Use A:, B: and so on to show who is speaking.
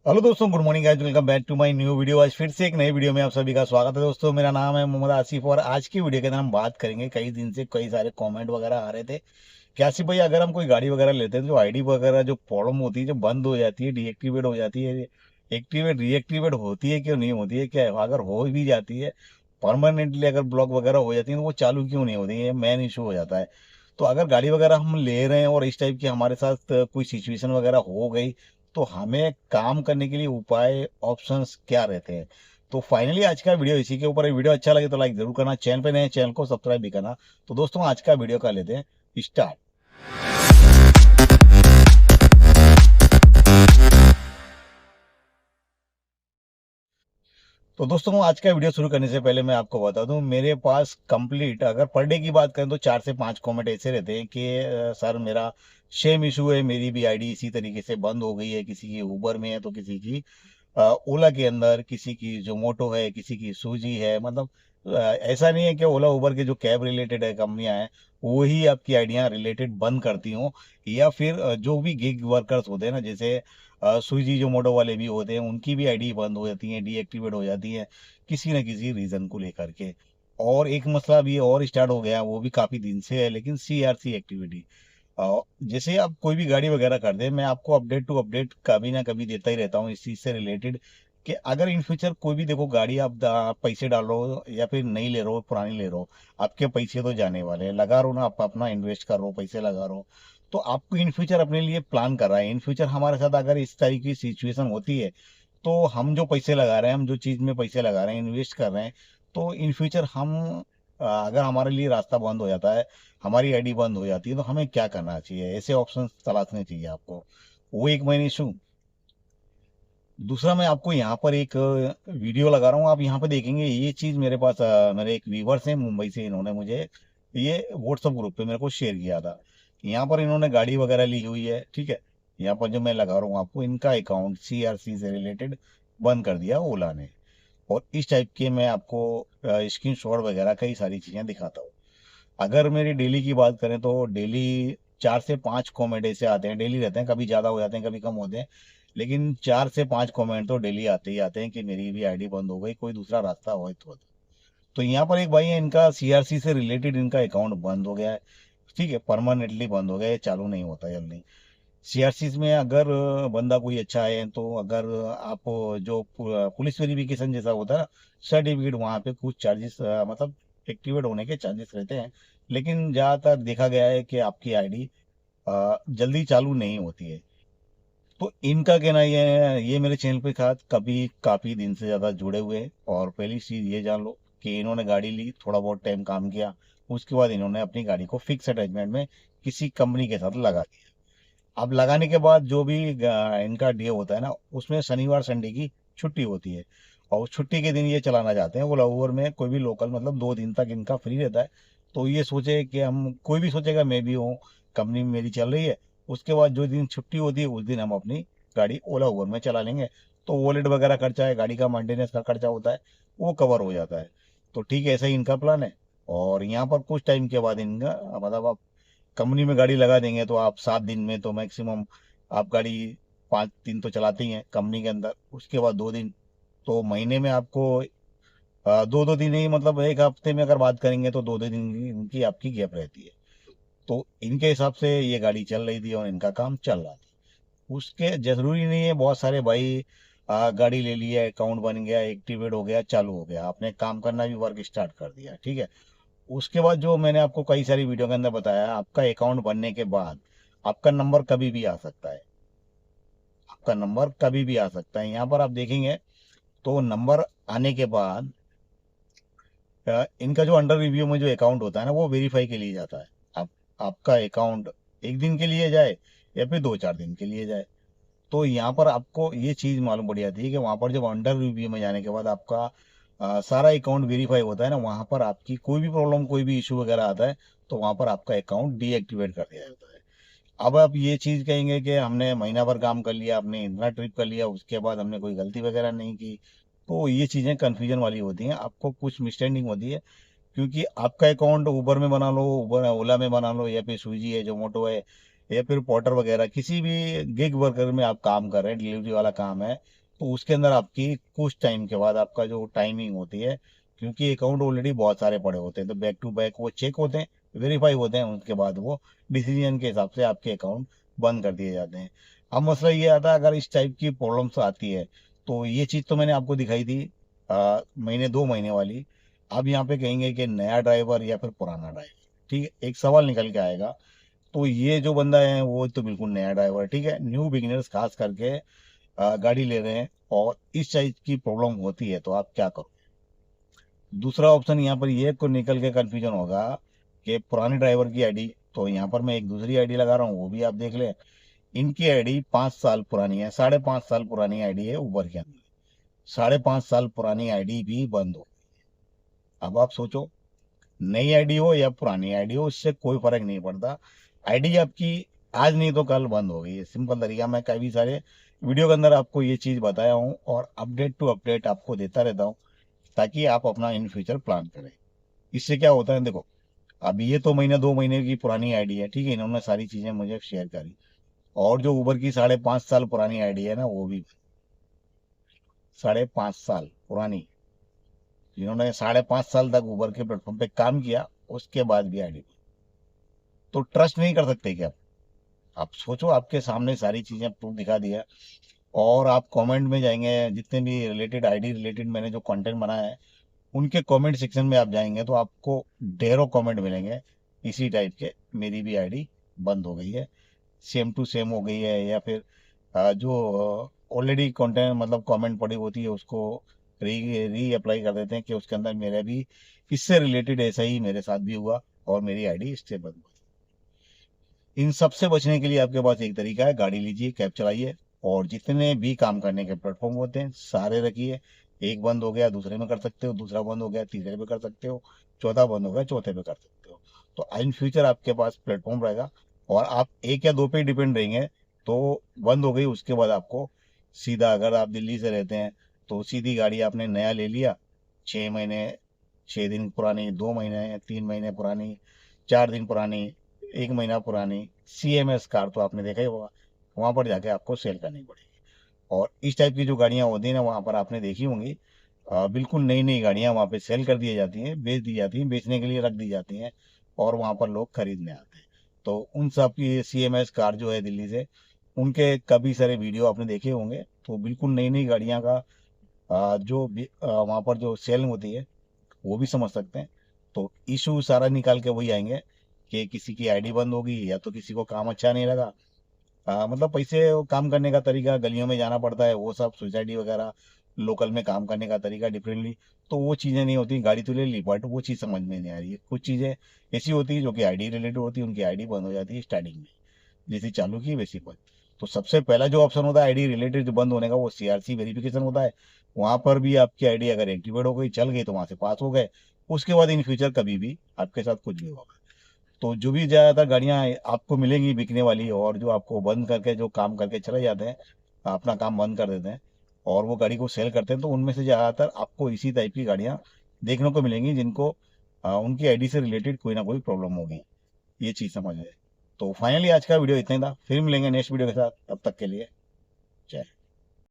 A: Hello दोस्तों, good morning guys. Welcome back to my new video. आज फिर से एक नई वीडियो में आप सभी का स्वागत है। दोस्तों, मेरा नाम है मोहम्मद आसिफ और आज की वीडियो के अंदर हम बात करेंगे। कई दिन से कई सारे कमेंट वगैरह आ रहे थे कि आसिफ भाई, अगर हम कोई गाड़ी वगैरह लेते हैं तो आईडी वगैरह जो प्रॉब्लम होती है, जो बंद हो जाती है, डीएक्टिवेट हो जाती है, एक्टिवेट रीएक्टिवेट होती है क्यों नहीं होती है, क्या है? अगर हो भी जाती है परमानेंटली, अगर ब्लॉक वगैरह हो जाती है तो वो चालू क्यों नहीं होती है, मेन इशू हो जाता है। तो अगर गाड़ी वगैरह हम ले रहे हैं और इस टाइप की हमारे साथ कोई सिचुएशन वगैरह हो गई, तो हमें काम करने के लिए उपाय ऑप्शंस क्या रहते हैं? तो फाइनली आज का वीडियो इसी के ऊपर है। वीडियो अच्छा लगे तो लाइक जरूर करना, चैनल पे नए चैनल को सब्सक्राइब भी करना। तो दोस्तों, आज का वीडियो कर लेते हैं स्टार्ट। तो दोस्तों, आज का वीडियो शुरू करने से पहले मैं आपको बता दूं, मेरे पास कंप्लीट, अगर पर डे की बात करें तो 4 से 5 कमेंट ऐसे रहते हैं कि सर मेरा सेम इशू है, मेरी भी आईडी इसी तरीके से बंद हो गई है। किसी की उबर में है तो किसी की ओला के अंदर, किसी की जोमोटो है, किसी की सूजी है। मतलब ऐसा नहीं है कि ओला उबर के जो कैब रिलेटेड है कंपनियां हैं वही आपकी आइडिया रिलेटेड बंद करती हों, या फिर जो भी गिग वर्कर्स होते हैं ना, जैसे स्विगी जोमोटो वाले भी होते हैं, उनकी भी आईडी बंद हो जाती है, डीएक्टिवेट हो जाती है किसी न किसी रीजन को लेकर के। और एक मसला भी और स्टार्ट हो गया, वो भी काफी दिन से है, लेकिन सीआरसी एक्टिविटी। जैसे आप कोई भी गाड़ी वगैरह कर दे, मैं आपको अपडेट टू अपडेट कभी ना कभी देता ही रहता हूँ इस चीज़ से रिलेटेड, कि अगर इन फ्यूचर कोई भी, देखो, गाड़ी आप पैसे डाल रहे हो या फिर नहीं ले रहे हो, पुरानी ले रहे हो, आपके पैसे तो जाने वाले हैं। लगा रहे हो ना, आप अपना इन्वेस्ट कर रहे हो, पैसे लगा रहे हो, तो आपको इन फ्यूचर अपने लिए प्लान कर रहा है। इन फ्यूचर हमारे साथ अगर इस तरीके की सिचुएशन होती है, तो हम जो पैसे लगा रहे हैं, हम जो चीज़ में पैसे लगा रहे हैं, इन्वेस्ट कर रहे हैं, तो इन फ्यूचर हम अगर हमारे लिए रास्ता बंद हो जाता है, हमारी आईडी बंद हो जाती है, तो हमें क्या करना चाहिए? ऐसे ऑप्शन तलाशने चाहिए आपको। वो एक मैंने इशू। दूसरा, मैं आपको यहाँ पर एक वीडियो लगा रहा हूँ, आप यहाँ पे देखेंगे ये चीज़। मेरे पास मेरे एक व्यूवर्स हैं मुंबई से, इन्होंने मुझे ये व्हाट्सएप ग्रुप पे मेरे को शेयर किया था। यहाँ पर इन्होंने गाड़ी वगैरह ली हुई है, ठीक है। यहाँ पर जो मैं लगा रहा हूँ आपको, इनका अकाउंट सीआरसी से रिलेटेड बंद कर दिया ओला ने। और इस टाइप के मैं आपको स्क्रीन शॉट वगैरह कई सारी चीज़ें दिखाता हूँ। अगर मेरी डेली की बात करें तो डेली 4 से 5 कमेंट ऐसे आते हैं, डेली रहते हैं, कभी ज़्यादा हो जाते हैं, कभी कम होते हैं, लेकिन 4 से 5 कमेंट तो डेली आते ही आते हैं कि मेरी भी आईडी बंद हो गई, कोई दूसरा रास्ता हो तो यहाँ पर एक भाई है, इनका सीआरसी से रिलेटेड इनका अकाउंट बंद हो गया है, ठीक है, परमानेंटली बंद हो गया है, चालू नहीं होता जल्दी। सीआरसी में अगर बंदा कोई अच्छा है, तो अगर आप जो पुलिस वेरिफिकेशन जैसा होता है ना, सर्टिफिकेट, वहाँ पे कुछ चार्जेस, मतलब एक्टिवेट होने के चार्जेस रहते हैं। लेकिन ज़्यादातर देखा गया है कि आपकी आईडी जल्दी चालू नहीं होती है। तो इनका कहना ये है, ये मेरे चैनल पे साथ कभी काफ़ी दिन से ज़्यादा जुड़े हुए हैं। और पहली चीज़ ये जान लो कि इन्होंने गाड़ी ली, थोड़ा बहुत टाइम काम किया, उसके बाद इन्होंने अपनी गाड़ी को फिक्स अटैचमेंट में किसी कंपनी के साथ लगा दिया। अब लगाने के बाद जो भी इनका डे होता है ना, उसमें शनिवार संडे की छुट्टी होती है, और उस छुट्टी के दिन ये चलाना चाहते हैं। ओला उबर में कोई भी लोकल, मतलब 2 दिन तक इनका फ्री रहता है। तो ये सोचे कि हम, कोई भी सोचेगा मैं भी हूँ, कंपनी मेरी चल रही है, उसके बाद जो दिन छुट्टी होती है उस दिन हम अपनी गाड़ी ओला उबर में चला लेंगे। तो वॉलेट वगैरह खर्चा है, गाड़ी का मेंटेनेंस का खर्चा होता है, वो कवर हो जाता है। तो ठीक है, ऐसा ही इनका प्लान है। और यहाँ पर कुछ टाइम के बाद इनका, मतलब कंपनी में गाड़ी लगा देंगे तो आप 7 दिन में तो मैक्सिमम आप गाड़ी 5 दिन तो चलाते ही हैं कंपनी के अंदर, उसके बाद 2 दिन, तो महीने में आपको दो दो दिन ही, मतलब एक हफ्ते में अगर बात करेंगे तो 2 2 दिन की आपकी गैप रहती है। तो इनके हिसाब से ये गाड़ी चल रही थी और इनका काम चल रहा था। उसके जरूरी नहीं है, बहुत सारे भाई गाड़ी ले लिया, अकाउंट बन गया, एक्टिवेट हो गया, चालू हो गया, आपने काम करना भी वर्क स्टार्ट कर दिया, ठीक है। उसके बाद जो मैंने आपको कई सारी वीडियो के अंदर बताया, आपका अकाउंट बनने के बाद आपका नंबर कभी भी आ सकता है। आपका नंबर कभी भी आ सकता है। यहाँ पर आप देखेंगे तो नंबर आने के बाद इनका जो अंडर रिव्यू में जो अकाउंट होता है ना, वो वेरीफाई के लिए जाता है। आप, आपका अकाउंट एक दिन के लिए जाए या फिर 2 4 दिन के लिए जाए, तो यहाँ पर आपको ये चीज़ मालूम पड़ जाती है कि वहाँ पर जब अंडर रिव्यू में जाने के बाद आपका सारा अकाउंट वेरीफाई होता है ना, वहाँ पर आपकी कोई भी प्रॉब्लम, कोई भी इशू वगैरह आता है, तो वहाँ पर आपका अकाउंट डीएक्टिवेट कर दिया जाता है। अब आप ये चीज़ कहेंगे कि हमने महीना भर काम कर लिया, हमने इतना ट्रिप कर लिया, उसके बाद हमने कोई गलती वगैरह नहीं की, तो ये चीज़ें कन्फ्यूजन वाली होती हैं, आपको कुछ मिसस्टैंडिंग होती है। क्योंकि आपका अकाउंट उबर में बना लो, उबर ओला में बना लो, या फिर स्विगी है, जोमोटो है, या फिर पोर्टर वगैरह किसी भी गिग वर्कर में आप काम कर रहे हैं, डिलीवरी वाला काम है, तो उसके अंदर आपकी कुछ टाइम के बाद आपका जो टाइमिंग होती है, क्योंकि अकाउंट ऑलरेडी बहुत सारे पड़े होते हैं, तो बैक टू बैक वो चेक होते हैं, वेरीफाई होते हैं, उसके बाद वो डिसीजन के हिसाब से आपके अकाउंट बंद कर दिए जाते हैं। अब मसला ये आता है, अगर इस टाइप की प्रॉब्लम्स आती है, तो ये चीज़ तो मैंने आपको दिखाई थी महीने 2 महीने वाली। अब यहाँ पे कहेंगे कि नया ड्राइवर या फिर पुराना ड्राइवर, ठीक है, एक सवाल निकल के आएगा। तो ये जो बंदा है वो तो बिल्कुल नया ड्राइवर है, ठीक है, न्यू बिगिनर्स खास करके गाड़ी ले रहे हैं और इस टाइप की प्रॉब्लम होती है, तो आप क्या करो? दूसरा ऑप्शन यहाँ पर ये को निकल के कंफ्यूजन होगा कि पुराने ड्राइवर की आईडी, तो यहाँ पर मैं एक दूसरी आईडी लगा रहा हूँ, वो भी आप देख लें। इनकी आईडी 5 साल पुरानी है, 5.5 साल पुरानी आईडी है उबर के अंदर, 5.5 साल पुरानी आईडी भी बंद हो। अब आप सोचो, नई आईडी हो या पुरानी आईडी हो, इससे कोई फर्क नहीं पड़ता, आईडी आपकी आज नहीं तो कल बंद हो गई है। सिंपल तरीका, मैं कई सारे वीडियो के अंदर आपको ये चीज़ बताया हूँ और अपडेट टू अपडेट आपको देता रहता हूँ, ताकि आप अपना इन फ्यूचर प्लान करें। इससे क्या होता है, देखो, अब ये तो महीने 2 महीने की पुरानी आईडी है, ठीक है, इन्होंने सारी चीज़ें मुझे शेयर करी। और जो उबर की 5.5 साल पुरानी आईडी है ना, वो भी 5.5 साल पुरानी, जिन्होंने 5.5 साल तक उबर के प्लेटफॉर्म पे काम किया, उसके बाद भी आईडी। तो ट्रस्ट नहीं कर सकते क्या? आप सोचो, आपके सामने सारी चीजें प्रूफ दिखा दिया। और आप कमेंट में जाएंगे, जितने भी रिलेटेड आईडी रिलेटेड मैंने जो कंटेंट बनाया है, उनके कमेंट सेक्शन में आप जाएंगे तो आपको ढेरों कमेंट मिलेंगे इसी टाइप के, मेरी भी आईडी बंद हो गई है, सेम टू सेम हो गई है, या फिर जो ऑलरेडी कंटेंट मतलब कमेंट पड़ी होती है उसको री अप्लाई कर देते हैं कि उसके अंदर मेरा भी इससे रिलेटेड ऐसा ही मेरे साथ भी हुआ और मेरी आईडी इससे बंद हुई। इन सब से बचने के लिए आपके पास एक तरीका है, गाड़ी लीजिए, कैब चलाइए, और जितने भी काम करने के प्लेटफॉर्म होते हैं सारे रखिए। एक बंद हो गया दूसरे में कर सकते हो, दूसरा बंद हो गया तीसरे पे कर सकते हो, चौथा बंद हो गया चौथे पे कर सकते हो। तो इन फ्यूचर आपके पास प्लेटफॉर्म रहेगा, और आप एक या दो पे डिपेंड रहेंगे, तो बंद हो गई उसके बाद आपको सीधा, अगर आप दिल्ली से रहते हैं तो सीधी गाड़ी आपने नया ले लिया, 6 महीने, 6 दिन पुरानी, 2 महीने, 3 महीने पुरानी, 4 दिन पुरानी, 1 महीना पुरानी, CMS कार तो आपने देखा ही होगा, वहाँ पर जाके आपको सेल करनी पड़ेगी। और इस टाइप की जो गाड़ियाँ होती हैं ना, वहाँ पर आपने देखी होंगी, बिल्कुल नई नई गाड़ियाँ वहाँ पे सेल कर दी जाती हैं, बेच दी जाती हैं, बेचने के लिए रख दी जाती हैं, और वहाँ पर लोग खरीदने आते हैं। तो उन सब की CMS कार जो है दिल्ली से, उनके कभी सारे वीडियो आपने देखे होंगे, तो बिल्कुल नई नई गाड़ियाँ का वहाँ पर जो सेल होती है वो भी समझ सकते हैं। तो इशू सारा निकाल के वही आएंगे कि किसी की आईडी बंद होगी, या तो किसी को काम अच्छा नहीं लगा, मतलब पैसे काम करने का तरीका, गलियों में जाना पड़ता है, वो सब सोसाइटी वगैरह लोकल में काम करने का तरीका डिफरेंटली, तो वो चीज़ें नहीं होती। गाड़ी तो ले ली बट वो चीज़ समझ में नहीं आ रही है। कुछ चीज़ें ऐसी होती है जो कि आईडी रिलेटेड होती है, उनकी आईडी बंद हो जाती है स्टार्टिंग में, जैसी चालू की वैसी बंद। तो सबसे पहला जो ऑप्शन होता है आईडी रिलेटेड जो बंद होने का, वो CRC वेरिफिकेशन होता है। वहां पर भी आपकी आईडी अगर एक्टिवेट हो गई, चल गई, तो वहां से पास हो गए, उसके बाद इन फ्यूचर कभी भी आपके साथ कुछ भी होगा। तो जो भी ज़्यादातर गाड़ियाँ आपको मिलेंगी बिकने वाली, और जो आपको बंद करके जो काम करके चले जाते हैं, अपना काम बंद कर देते हैं और वो गाड़ी को सेल करते हैं, तो उनमें से ज़्यादातर आपको इसी टाइप की गाड़ियाँ देखने को मिलेंगी, जिनको उनकी आईडी से रिलेटेड कोई ना कोई प्रॉब्लम होगी। ये चीज़ समझ है। तो फाइनली आज का वीडियो इतना ही था, फिर मिलेंगे नेक्स्ट वीडियो के साथ, तब तक के लिए जय हिंद।